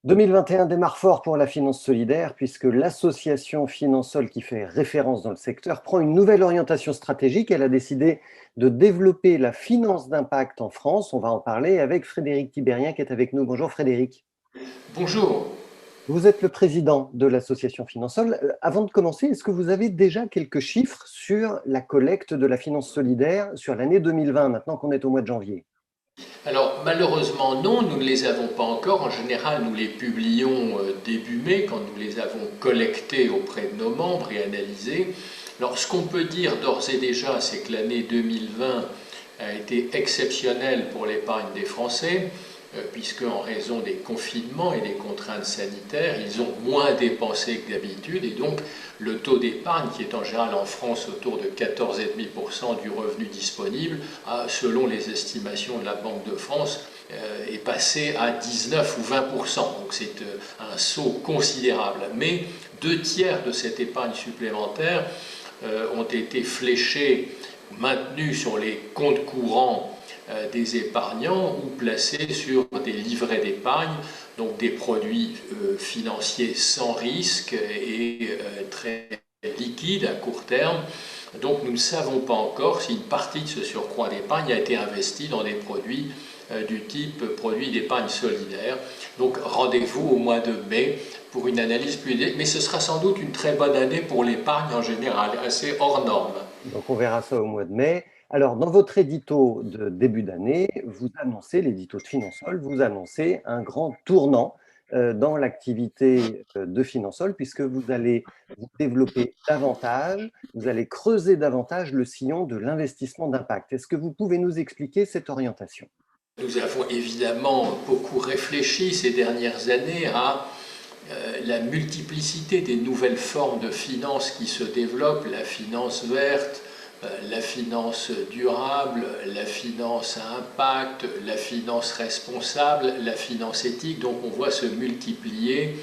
2021 démarre fort pour la finance solidaire puisque l'association Finansol, qui fait référence dans le secteur, prend une nouvelle orientation stratégique. Elle a décidé de développer la finance d'impact en France. On va en parler avec Frédéric Thibérien qui est avec nous. Bonjour Frédéric. Bonjour. Vous êtes le président de l'association Finansol. Avant de commencer, est-ce que vous avez déjà quelques chiffres sur la collecte de la finance solidaire sur l'année 2020, maintenant qu'on est au mois de janvier? Alors malheureusement non, nous ne les avons pas encore. En général, nous les publions début mai quand nous les avons collectés auprès de nos membres et analysés. Alors ce qu'on peut dire d'ores et déjà, c'est que l'année 2020 a été exceptionnelle pour l'épargne des Français, puisque en raison des confinements et des contraintes sanitaires, ils ont moins dépensé que d'habitude, et donc le taux d'épargne, qui est en général en France autour de 14,5% du revenu disponible, selon les estimations de la Banque de France, est passé à 19 ou 20%. Donc c'est un saut considérable. Mais 2 tiers de cette épargne supplémentaire ont été fléchés, maintenus sur les comptes courants des épargnants ou placés sur des livrets d'épargne, donc des produits financiers sans risque et très liquides à court terme. Donc nous ne savons pas encore si une partie de ce surcroît d'épargne a été investie dans des produits du type produit d'épargne solidaire. Donc rendez-vous au mois de mai pour une analyse plus détaillée, mais ce sera sans doute une très bonne année pour l'épargne en général, assez hors norme. Donc, on verra ça au mois de mai. Alors, dans votre édito de début d'année, vous annoncez, l'édito de Finansol, vous annoncez un grand tournant dans l'activité de Finansol, puisque vous allez vous développer davantage, vous allez creuser davantage le sillon de l'investissement d'impact. Est-ce que vous pouvez nous expliquer cette orientation? Nous avons évidemment beaucoup réfléchi ces dernières années à la multiplicité des nouvelles formes de finance qui se développent, la finance verte, la finance durable, la finance à impact, la finance responsable, la finance éthique. Donc on voit se multiplier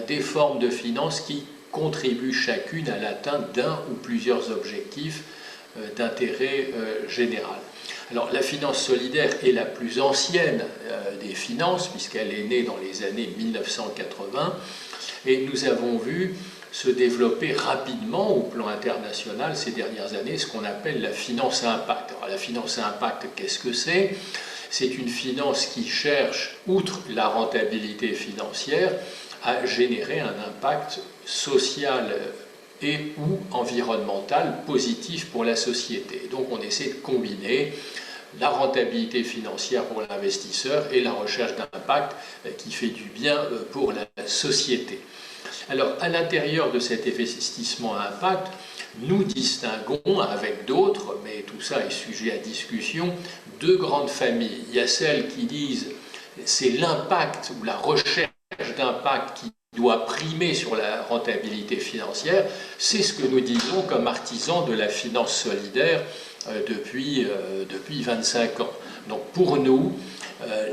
des formes de finance qui contribuent chacune à l'atteinte d'un ou plusieurs objectifs d'intérêt général. Alors la finance solidaire est la plus ancienne des finances puisqu'elle est née dans les années 1980 et nous avons vu se développer rapidement au plan international ces dernières années ce qu'on appelle la finance à impact. Alors la finance à impact, qu'est-ce que c'est? C'est une finance qui cherche, outre la rentabilité financière, à générer un impact social et ou environnemental positif pour la société. Donc on essaie de combiner la rentabilité financière pour l'investisseur et la recherche d'impact qui fait du bien pour la société. Alors à l'intérieur de cet investissement à impact, nous distinguons avec d'autres, mais tout ça est sujet à discussion, deux grandes familles. Il y a celles qui disent c'est l'impact ou la recherche d'impact qui doit primer sur la rentabilité financière. C'est ce que nous disons comme artisans de la finance solidaire depuis 25 ans. Donc pour nous,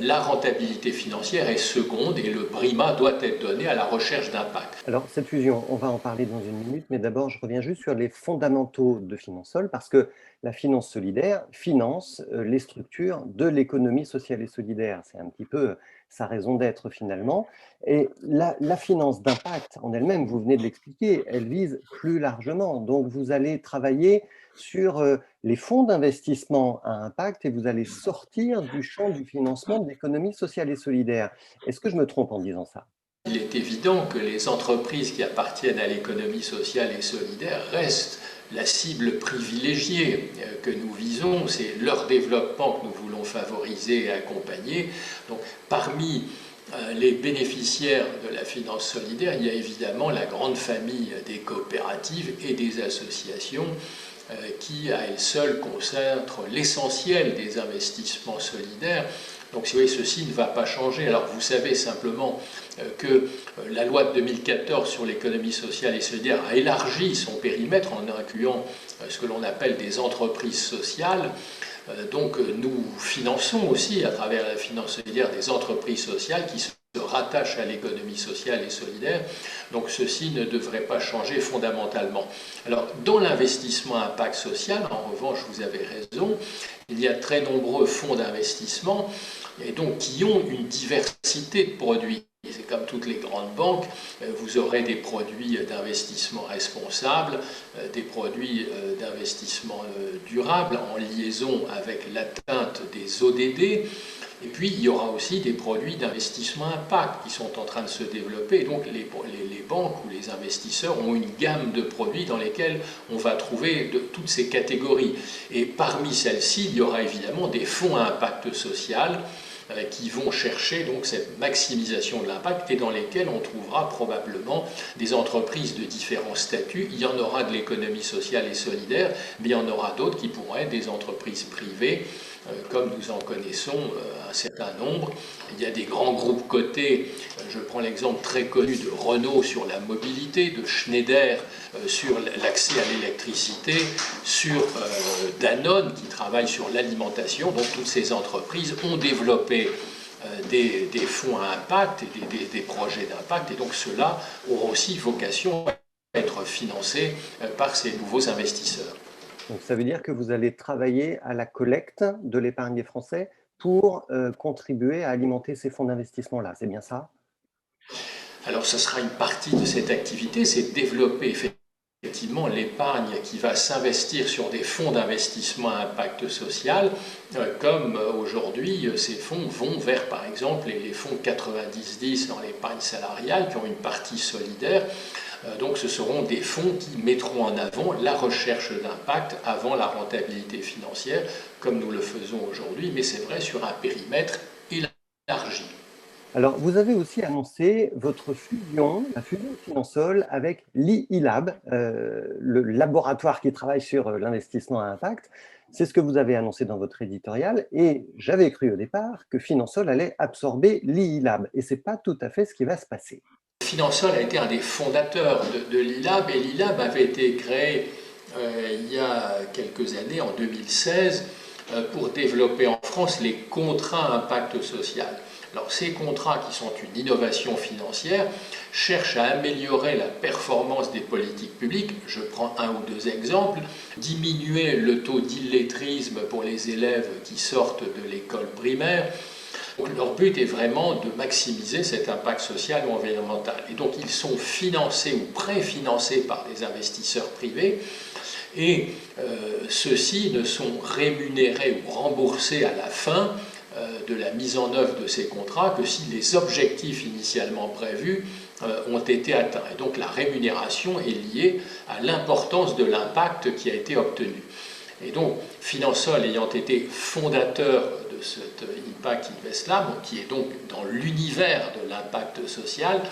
la rentabilité financière est seconde et le primat doit être donné à la recherche d'impact. Alors, cette fusion, on va en parler dans une minute, mais d'abord, je reviens juste sur les fondamentaux de Finansol, parce que la finance solidaire finance les structures de l'économie sociale et solidaire. C'est un petit peu sa raison d'être finalement. Et la finance d'impact en elle-même, vous venez de l'expliquer, elle vise plus largement. Donc, vous allez travailler sur les fonds d'investissement à impact et vous allez sortir du champ du financement de l'économie sociale et solidaire. Est-ce que je me trompe en disant ça? Il est évident que les entreprises qui appartiennent à l'économie sociale et solidaire restent la cible privilégiée que nous visons, c'est leur développement que nous voulons favoriser et accompagner. Donc, parmi les bénéficiaires de la finance solidaire, il y a évidemment la grande famille des coopératives et des associations qui, à elles seules, concentrent l'essentiel des investissements solidaires. Donc, si vous voyez, ceci ne va pas changer. Alors, vous savez simplement que la loi de 2014 sur l'économie sociale et solidaire a élargi son périmètre en incluant ce que l'on appelle des entreprises sociales. Donc, nous finançons aussi, à travers la finance solidaire, des entreprises sociales qui se rattachent à l'économie sociale et solidaire. Donc, ceci ne devrait pas changer fondamentalement. Alors, dans l'investissement à impact social, en revanche, vous avez raison, il y a très nombreux fonds d'investissement et donc qui ont une diversité de produits. C'est comme toutes les grandes banques, vous aurez des produits d'investissement responsable, des produits d'investissement durable en liaison avec l'atteinte des ODD. Et puis, il y aura aussi des produits d'investissement impact qui sont en train de se développer. Et donc, les banques ou les investisseurs ont une gamme de produits dans lesquels on va trouver toutes ces catégories. Et parmi celles-ci, il y aura évidemment des fonds à impact social qui vont chercher donc cette maximisation de l'impact et dans lesquels on trouvera probablement des entreprises de différents statuts. Il y en aura de l'économie sociale et solidaire, mais il y en aura d'autres qui pourront être des entreprises privées, comme nous en connaissons un certain nombre. Il y a des grands groupes cotés, je prends l'exemple très connu de Renault sur la mobilité, de Schneider sur l'accès à l'électricité, sur Danone qui travaille sur l'alimentation. Donc toutes ces entreprises ont développé des fonds à impact et des projets d'impact, et donc ceux-là auront aussi vocation à être financés par ces nouveaux investisseurs. Donc ça veut dire que vous allez travailler à la collecte de l'épargne des Français pour contribuer à alimenter ces fonds d'investissement-là, c'est bien ça? Alors ce sera une partie de cette activité, c'est développer effectivement l'épargne qui va s'investir sur des fonds d'investissement à impact social, comme aujourd'hui ces fonds vont vers par exemple les fonds 90-10 dans l'épargne salariale qui ont une partie solidaire. Donc ce seront des fonds qui mettront en avant la recherche d'impact avant la rentabilité financière, comme nous le faisons aujourd'hui, mais c'est vrai sur un périmètre élargi. Alors, vous avez aussi annoncé votre fusion, la fusion Finansol avec l'ILAB, le laboratoire qui travaille sur l'investissement à impact. C'est ce que vous avez annoncé dans votre éditorial et j'avais cru au départ que Finansol allait absorber l'ILAB et ce n'est pas tout à fait ce qui va se passer. Finansol a été un des fondateurs de l'ILAB et l'ILAB avait été créé il y a quelques années, en 2016, pour développer en France les contrats à impact social. Alors ces contrats, qui sont une innovation financière, cherchent à améliorer la performance des politiques publiques. Je prends un ou deux exemples. Diminuer le taux d'illettrisme pour les élèves qui sortent de l'école primaire. Leur but est vraiment de maximiser cet impact social ou environnemental. Et donc ils sont financés ou préfinancés par des investisseurs privés. Et ceux-ci ne sont rémunérés ou remboursés à la fin de la mise en œuvre de ces contrats que si les objectifs initialement prévus ont été atteints. Et donc la rémunération est liée à l'importance de l'impact qui a été obtenu. Et donc Finansol ayant été fondateur de cet Impact Invest Lab, qui est donc dans l'univers de l'impact social,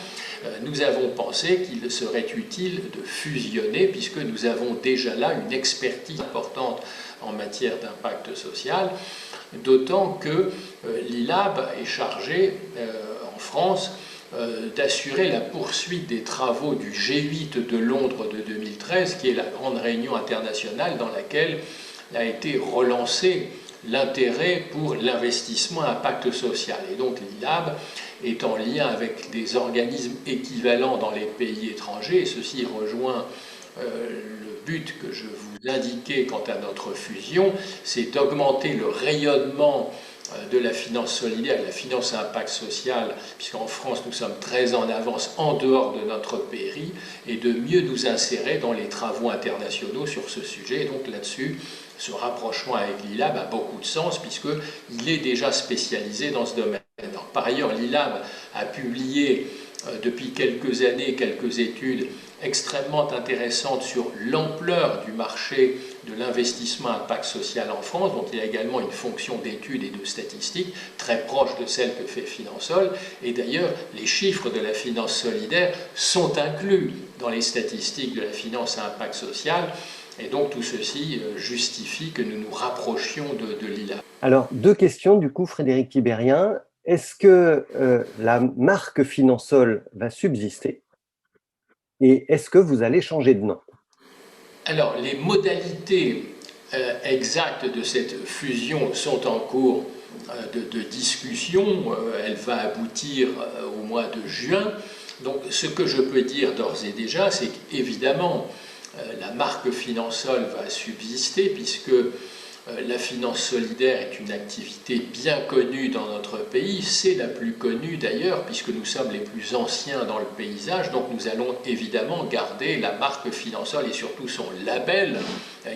nous avons pensé qu'il serait utile de fusionner puisque nous avons déjà là une expertise importante en matière d'impact social, d'autant que l'ILAB est chargé en France d'assurer la poursuite des travaux du G8 de Londres de 2013, qui est la grande réunion internationale dans laquelle a été relancé l'intérêt pour l'investissement à impact social. Et donc l'ILAB est en lien avec des organismes équivalents dans les pays étrangers, et ceci rejoint le but que je vous indiquais quant à notre fusion, c'est d'augmenter le rayonnement de la finance solidaire et de la finance à impact social, puisqu'en France nous sommes très en avance en dehors de notre pays, et de mieux nous insérer dans les travaux internationaux sur ce sujet. Et donc là-dessus, ce rapprochement avec l'ILAB a beaucoup de sens, puisqu'il est déjà spécialisé dans ce domaine. Alors, par ailleurs, l'ILAB a publié depuis quelques années quelques études extrêmement intéressantes sur l'ampleur du marché de l'investissement à impact social en France, dont il y a également une fonction d'études et de statistiques très proche de celle que fait Finansol. Et d'ailleurs, les chiffres de la finance solidaire sont inclus dans les statistiques de la finance à impact social. Et donc tout ceci justifie que nous nous rapprochions de l'ILAB. Alors, deux questions du coup, Frédéric Tibérien. Est-ce que la marque Finansol va subsister? Et est-ce que vous allez changer de nom? Alors, les modalités exactes de cette fusion sont en cours de discussion. Elle va aboutir au mois de juin. Donc, ce que je peux dire d'ores et déjà, c'est qu'évidemment, la marque Finansol va subsister puisque la finance solidaire est une activité bien connue dans notre pays, c'est la plus connue d'ailleurs puisque nous sommes les plus anciens dans le paysage, donc nous allons évidemment garder la marque Finansol et surtout son label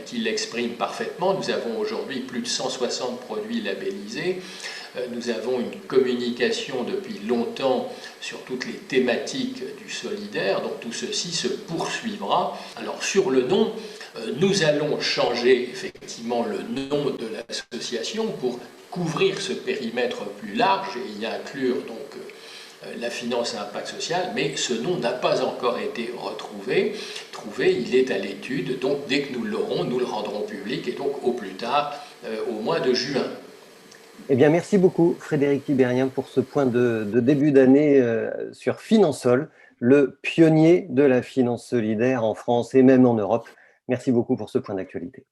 qui l'exprime parfaitement. Nous avons aujourd'hui plus de 160 produits labellisés. Nous avons une communication depuis longtemps sur toutes les thématiques du solidaire, donc tout ceci se poursuivra. Alors sur le nom, nous allons changer effectivement le nom de l'association pour couvrir ce périmètre plus large et y inclure donc la finance à impact social, mais ce nom n'a pas encore été retrouvé. Il est à l'étude, donc dès que nous l'aurons, nous le rendrons public et donc au plus tard au mois de juin. Eh bien, merci beaucoup, Frédéric Tibérien, pour ce point de début d'année sur Finansol, le pionnier de la finance solidaire en France et même en Europe. Merci beaucoup pour ce point d'actualité.